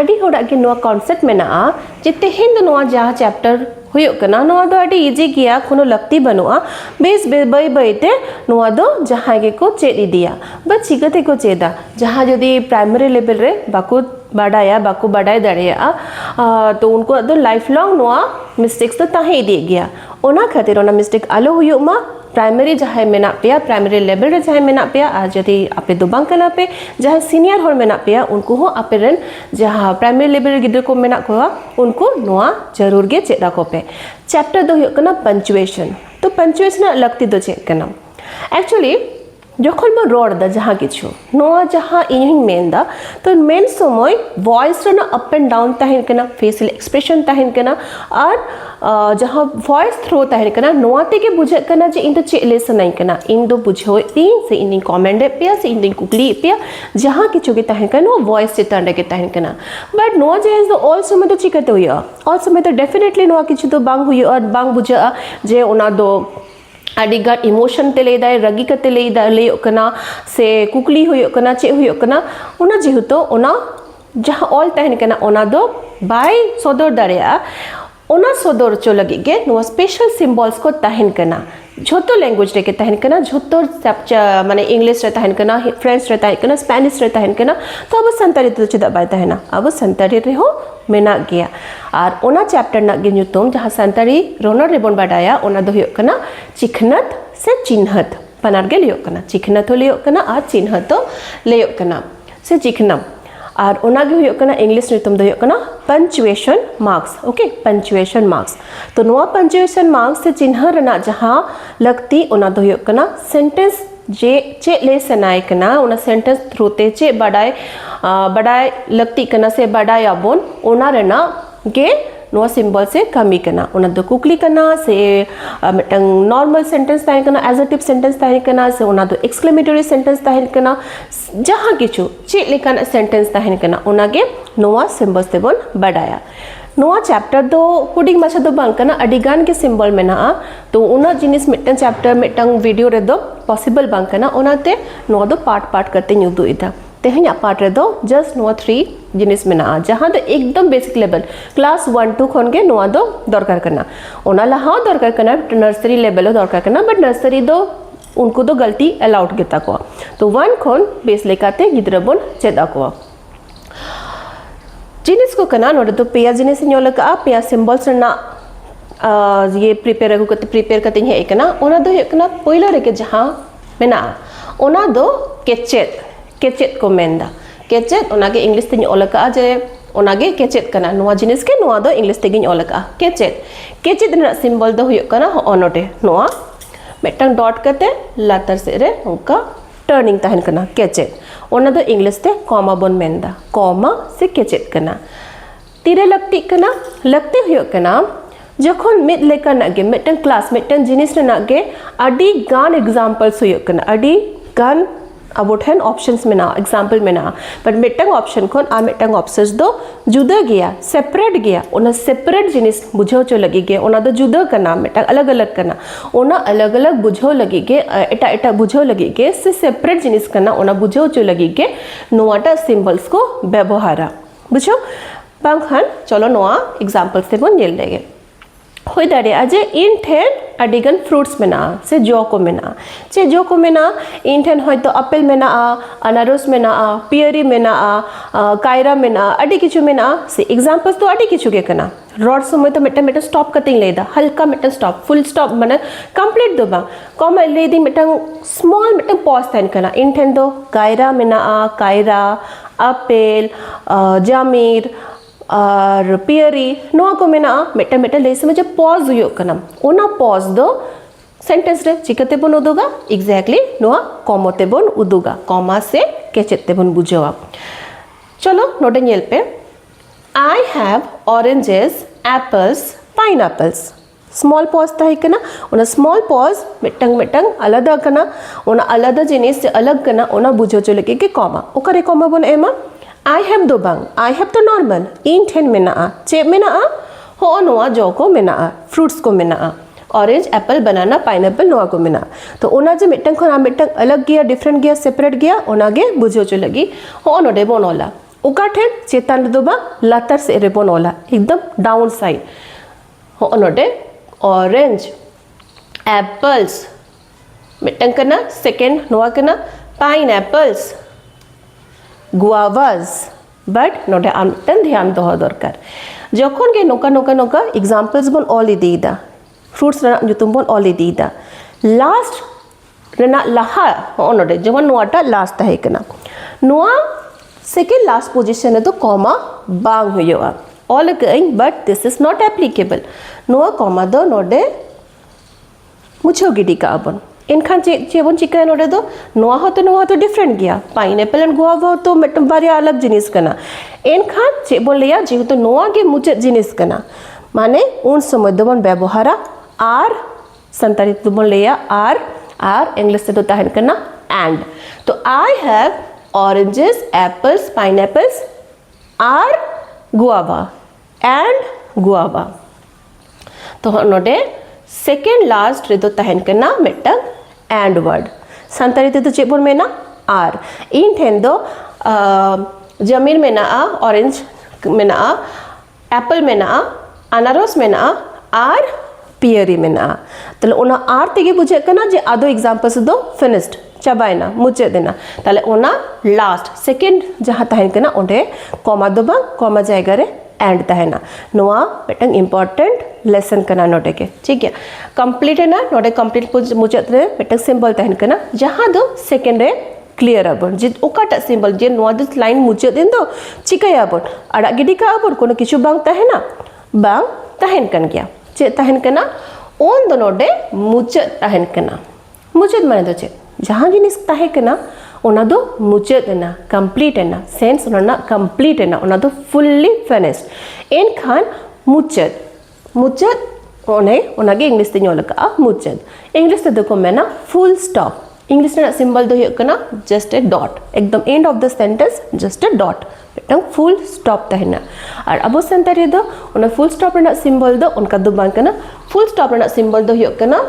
ᱟᱹᱰᱤ ᱦᱚᱲᱟᱜ ᱜᱮ ᱱᱚᱣᱟ ᱠᱚᱱᱥᱮᱯᱴ ᱢᱮᱱᱟᱜᱼᱟ ᱡᱮ ᱛᱮᱦᱮᱧ ᱫᱚ ᱱᱚᱣᱟ ᱡᱟᱦᱟᱸ ᱪᱮᱯᱴᱟᱨ हुयुग कना नोआ दो आडी इजी गया कोनो लगती बनुआ बेस बाय बाय ते नोआ दो जहां गे को चेद इदिया बट चिकते को चेदा जहां जदी प्राइमरी लेवल रे बाको बाडाया बाको बाडाय दाड़ेया तो उनको दो लाइफ लॉन्ग नोआ मिस्टेक्स तो ताहे इदी गया ओना खातिर ओना मिस्टेक आलो हुयुग मा प्राइमरी जहां मेना पेया प्राइमरी लेवल रे जहां मेना पेया आ जदी आपे दो बांग कना पे जहां सीनियर होर मेना पेया उनको हो आपे रेन जहां प्राइमरी लेवल रे गिदर को मेना को उनको नोआ जरूर गे चेदा को पे चैप्टर दो हुयुग कना पंचुएशन तो पंचुएशन लगती दो चेक कना एक्चुअली যখন মই রড দা যাহা কিছু নোয়া যাহা ইনিং মেন দা তো মেন সময় ভয়েস রে না আপ এন্ড ডাউন তাহেন কেনা ফেসিয়াল এক্সপ্রেশন তাহেন কেনা আর যাহা ভয়েস থ্রো তাহেন কেনা নোয়া থেকে বুঝে কেনা যে ইন তো চে লেসন নাই কেনা ইন দো বুঝো তিন से इन कमेंट पे से इन कुकली पे जहां किछु के ताहेन केना वॉइस से तंडे के ताहेन केना बट नो जे इज ऑल समय तो चिकते हुई ऑल समय तो डेफिनेटली नो किछु तो बांग हुई और बांग बुझा जे ओना दो आडिगा इमोशन ते लेदा रगी कते लेदा लेयोकना से कुकली होयोकना चे होयोकना ओना जेहुतो ओना जहां ऑल तहन केना ओना दो बाय सदर दारेया ओना सदर चो लगी गे नो स्पेशल सिंबल्स को तहन केना झोतो लैंग्वेज रे के तहन केना झोतो माने इंग्लिश रे तहन केना फ्रेंच रे तहन केना स्पेनिश रे तहन केना तो अब संतारी तो चदा बाय तहना अब संतारी रे हो मेना गया और ओना चैप्टर ना गे नुतुम जहां संतारी रोनर रेबन बाडाया ओना दो हुयुग कना चिखनत से चिन्हत पनार गे लियो कना चिखनत हो लियो कना और चिन्हत हो लियो कना से चिखनम और ओना गे हुयुग कना इंग्लिश नुतुम दो हुयुग कना punctuation marks okay punctuation marks तो नोआ पंचुएशन मार्क्स से चिन्ह रना जहां लगती ओना दो हुयुग कना सेंटेंस जे चे ले सनाय कना ओना सेंटेंस थ्रूते चे बडाय लगती कना से बडाय आबोन ओना रेना गे नो सिंबल से कमी कना ओना दो कुकली कना से मिटंग नॉर्मल सेंटेंस ताहे कना एडजेक्टिव सेंटेंस ताहे कना से ओना दो एक्सक्लेमेटरी सेंटेंस ताहे कना जहां किछु चे लेकन सेंटेंस ताहे कना ओना गे नोआ सिंबल्स तेबन बडाया नोआ चैप्टर दो हुडिंग माछा दो बांग कना अडिगान के सिंबल मेना तो उना जिनिस मिटन चैप्टर मिटंग वीडियो रे दो पॉसिबल बांग कना ओनाते नोआ दो पार्ट करते नुदु इदा तेह냐 पार्ट रे दो जस्ट नोआ 3 जिनिस मेना जहां दो एकदम बेसिक लेवल क्लास 1 2 खन के नोआ दो दरकार करना ओना लहा दरकार करना नर्सरी लेवल दरकार करना बट नर्सरी दो उनको दो गलती अलाउड गेता को तो 1 खन बेस लेकाते गिद्रबन चेदा को जिनिस को कना नोडे तो पेया जिनिस न्योलका पेया सिंबल्स ना ये प्रिपेयर करते है एकना ओना दो एकना पहिला रे के जहां मेना ओना दो केचेत को मेंदा केचेत ओना के इंग्लिश तिन ओलका जे ओना गे केचेत कना नोआ जिनिस के नोआ दो इंग्लिश तेगिन ओलका केचेत ना सिंबल दो हुयो कना ओनोटे नोआ मेटंग डॉट करते लातर से रे उनका टर्निंग तहन कना केचेत ओना दो इंग्लिश ते कॉमा बन मेंदा कॉमा से केचेत कना तीरे लगती कना लगते हुयो कना जखन मिड लेका नागे मिटन क्लास मिटन जिनिस रे नागे अडी गान एग्जांपल्स हुयो कना अडी गान अब ठेन ऑप्शंस में ना एग्जांपल में ना बट मिटंग ऑप्शन खन आ मिटंग ऑप्शंस दो जुदा गया सेपरेट गया ओना सेपरेट जिनिस बुझो चो लगी गे ओना दो जुदा करना मिटंग अलग अलग करना ओना अलग अलग बुझो लगी गे एटा बुझो लगी गे से सेपरेट जिनिस करना ओना बुझो चो लगी गे नोआटा सिंबल्स को व्यवहारा बुझो बांखान चलो नोआ एग्जांपल से बन जेल लेगे होय दाड़े जे इन ठेन अडिगन फ्रूट्स मेना से जो को मेना चे जो को मेना इन ठेन होयतो एप्पल मेना अनारस मेना पियरी मेना कायरा मेना अडी किछु मेना से एग्जांपल्स तो अडी किछु के कना रॉड समय तो मेटा स्टॉप कटिंग लेदा हल्का मेटा स्टॉप फुल स्टॉप माने कंप्लीट दोबा कॉमा लेदी मेटा स्मॉल मेटा पॉज तन कना इन ठेन दो कायरा मेना कायरा एप्पल जामीर और पियरी नोआ को मेना मेटा ले समय जब पॉज हुयो कना ओना पॉज दो सेंटेंस रे चिकते बन उदोगा एग्जैक्टली नोआ कॉमते बन उदोगा कॉमा से केचेते बन बुझवा चलो नोटे नेल पे I have oranges apples pineapples small pause ताहे कना ओना स्मॉल पॉज मेटंग अलग कना ओना अलग जिनिस से अलग कना ओना बुझो चो लगे के कॉमा ओकरे कॉमा बन एमा I have दो बांग I have तो नॉर्मल इन ठेन मेना चे मेना हो नोआ जो को मेना फ्रूट्स को मेना ऑरेंज एप्पल बनाना पाइनएप्पल नोआ को मेना तो ओना जे मिटंग खना मिटंग अलग गया डिफरेंट गया सेपरेट गया ओना गे बुझो चो लगी हो नोडे बोनोला ओका ठेन चेतान रे दो बा लातार से रे बोन ओला एकदम डाउन साइड हो नोडे ऑरेंज एप्पल्स मिटन कना सेकेंड नोआ कना पाइनएप्पल्स गुआवास बट नोडे आमटन ध्यान दोहो दरकार जखन के नोका नोका नोका एग्जांपल्स बन ऑल इदीदा फ्रूट्स रे जुतुम बन ऑल इदीदा लास्ट रेना लाहा हो नोडे जवन नोआटा लास्ट ताहे कना नोआ सेकेंड लास्ट पोजीशन है तो कॉमा बांग हुआ all again but this is not applicable नोआ कॉमा दो नोडे मुछो गिडी का अपन इनखान चेबन चिका नोडे दो नोआ तो डिफरेंट गया पाइनएप्पल एंड गुआवा तो मिटम बारिया अलग जिनिस कना इनखान चेबन लिया जेहेतु नोआ के मुचेद जिनिस कना माने उन समय दोबन व्यवहारा आर संतारी दोबन लिया आर इंग्लिश से तो ताहन कना एंड तो I have oranges, apples, pineapples are guava and guava. तो नोडे सेकेंड लास्ट रे दो तहन करना मिटन and word. संतारी ते तो चेबोन में ना आर इन ठेन दो जमीन में ना ऑरेंज में ना एप्पल में ना अनारस में ना आर पियरी में ना तो ओना आर तेगे बुझे करना जे आदो एग्जांपल्स दो फिनिश्ड चाबायना मुचे देना ताले ओना लास्ट सेकेंड जहाँ तहन करना ओंडे कॉमा दो बा कॉमा जाएगा रे एंड तहना नोआ मिटन इंपॉर्टेंट लेसन करना नोटे के ठीक है कंप्लीट है ना नोटे कंप्लीट मुचे रे मिटन सिंबल तहन करना जहाँ दो सेकेंड रे क्लियर आबन जे ओकाटा सिंबल जे नोआ दिस लाइन मुचे दिन दो चिकाया आबन अड़ा गिडी का आबन कोनो किछु बांग तहना बांग तहन कन गया चे तहन करना ओन दो नोटे मुचे तहन करना मुचे माने दो चे जहाँ जिनिस ताहे कना ओना दो मुचे देना कंप्लीट है ना सेंस ओना कंप्लीट है ना ओना दो फुल्ली फिनिश्ड इन खान मुचे ओने ओना के इंग्लिश ते ᱧᱚᱞ का मुचे इंग्लिश ते देखो मैं ना फुल स्टॉप इंग्लिश रे सिंबल दो हुᱭᱩᱜ कना जस्ट ए डॉट एकदम end of the sentence just a dot मिटang फुल स्टॉप तहना और अब सेंटर दो ओना फुल स्टॉप रे सिंबल दो उनका दो बांग कना फुल स्टॉप रे सिंबल दो हुᱭᱩᱜ कना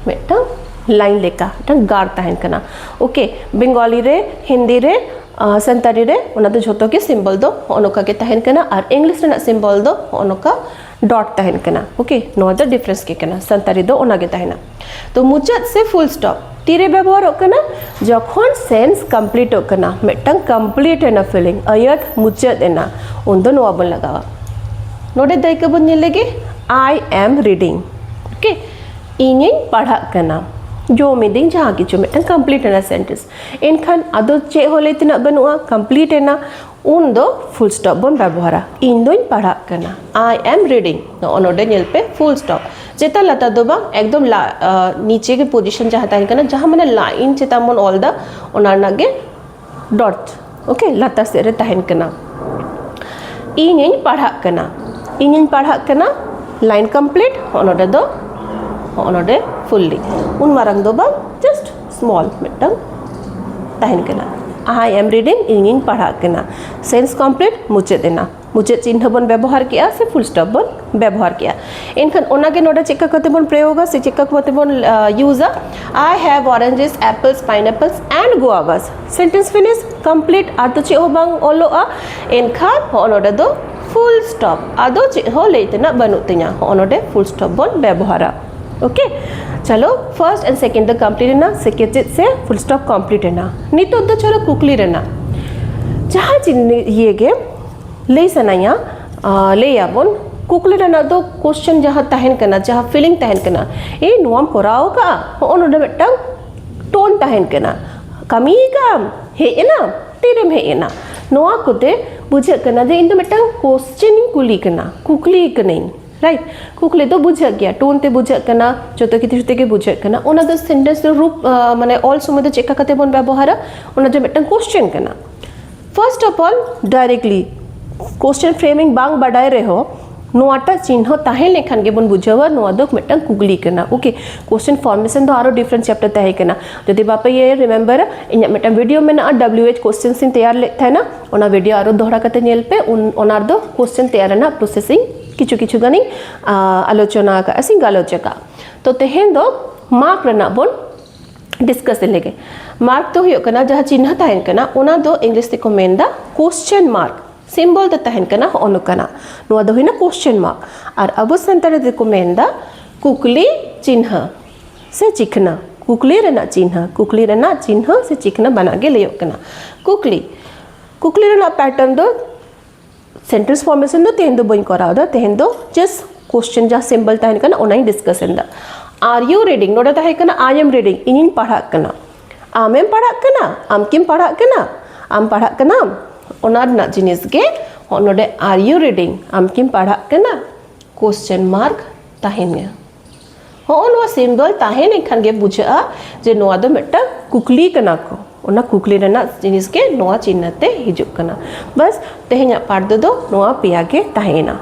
मिटang लाइन लेका मिटang गार तहन कना ओके बंगाली रे हिंदी रे संतारी रे ओना दो झोतो के सिंबल दो ओनोका के तहन कना और इंग्लिश रे सिंबल दो ओनोका डॉट तहन कना ओके नो द डिफरेंस के कना संतारी दो ओना के तहना तो मुचत से फुल स्टॉप तीरे व्यवहार होकना जखन सेंस कंप्लीट होकना मिटang कंप्लीट एना फीलिंग अयत मुचत एना उन दो नोआ बन लगावा नोडे दैके बन नेलेगे आई एम रीडिंग ओके इᱧ पढ़ा कना जो मीनिंग जहाँ किचु मिटang कंप्लीट एना सेंटेंस इनखान अदो चे होले तना बनुआ कंप्लीट एना उन दो फुल स्टॉप बन व्यवहारा इन दोइन पढ़ा कना आई एम रीडिंग ओनोडे नेल पे फुल स्टॉप जेता लता दो बा एकदम नीचे के पोजीशन जहाँ तहन कना जहाँ माने लाइन चेता मन ऑल द ओना नागे डॉट ओके लता से रे तहन कना इᱧ पढ़ा कना लाइन कंप्लीट ओनोडे दो ओनोडे फुल्ली उन मारंग दो बा जस्ट स्मॉल मिटang तहन कना आई एम रीडिंग इᱧ पढ़ा कना सेंस कंप्लीट मुचे देना मुचे चिन्ह बन व्यवहार किया से फुल स्टॉप बन व्यवहार किया इनखान ओना के नोडे चेक करते बन प्रयोग से चेक करते बन use I have oranges apples pineapples and guavas sentence finish complete आदो चे हो बांग ओलोआ इनखान ओनोडे दो फुल स्टॉप आदो चे हो लेतना बनुतिया ओनोडे फुल स्टॉप बन व्यवहारा ओके चलो first and second the complete है ना सेकेंड से फुल स्टॉप कंप्लीट है ना नितो दो चलो कुकली रहना जहाँ ये गे ले सनाया ले याबोन कुकली रहना दो क्वेश्चन जहाँ तहन करना जहाँ फीलिंग तहन करना ए नोम कोराओ का ओनोडे मिटang टोन तहन करना कमी का हे ना तेरे में हे ना नोआ कोते बुझे करना जे इन दो मिटang क्वेश्चन कुली करना कुकली कने राइट कुकली तो बुझे गया टोन ते बुझे करना जो तो किति जुते के बुझे करना ओना द सेंटेंस रूप माने ऑल समय द चेक करते बन व्यवहार ओना जो मिटang क्वेश्चन करना first of all directly question framing बांग बढ़ाए रहे हो नोआटा चिन्ह ताहे लेखन के बन बुझावा नोआ दो मिटang कुगली करना ओके क्वेश्चन फॉर्मेशन दो आरो डिफरेंट चैप्टर ताहे करना जदि बापा ये रिमेंबर इन मिटang वीडियो में ना WH क्वेश्चन सिन तैयार ले था ना ओना वीडियो आरो दोहरा कते नेल पे ओनार दो क्वेश्चन तैयार ना प्रोसेसिंग किछु किछु गनी आलोचना का असिंग आलोचका तो तेहेन दो मार्क रना बन डिस्कस लेगे मार्क तो हुयो कना जहाँ चिन्ह तहन कना ओना दो इंग्लिश ते को मेनदा क्वेश्चन मार्क सिंबल द तहन कना ओनो कना नुआ दो हिना क्वेश्चन मार्क और अबो संतार दे को मेनदा कुकली चिन्ह से चिकना कुकली रेना चिन्ह से चिकना बना के ले कना कुकली रेना पैटर्न दो सेंटेंस फॉर्मेशन दो तेहन दो बइन कराव दा तेहन दो जस्ट क्वेश्चन जहाँ सिंबल तहन कना ओना ही डिस्कस एंदा आर यू रीडिंग नोडा तहन कना आई एम रीडिंग इन पढ़ा कना आमेम पढ़ा कना आम किम पढ़ा कना आम पढ़ा कना ओना रना जिनिस गे नोडे आर यू रीडिंग आम किम पढ़ा कना क्वेश्चन मार्क तहन हाँ सिंबल तहन खान गे बुझा जे नोआ दो मिट्टा कुकली कना को ओना कुकली रेना जिनिस के नोआ चिन्ह ते हिजुक कना बस तेहेኛ पार्ट दो नोआ पेया गे तहना।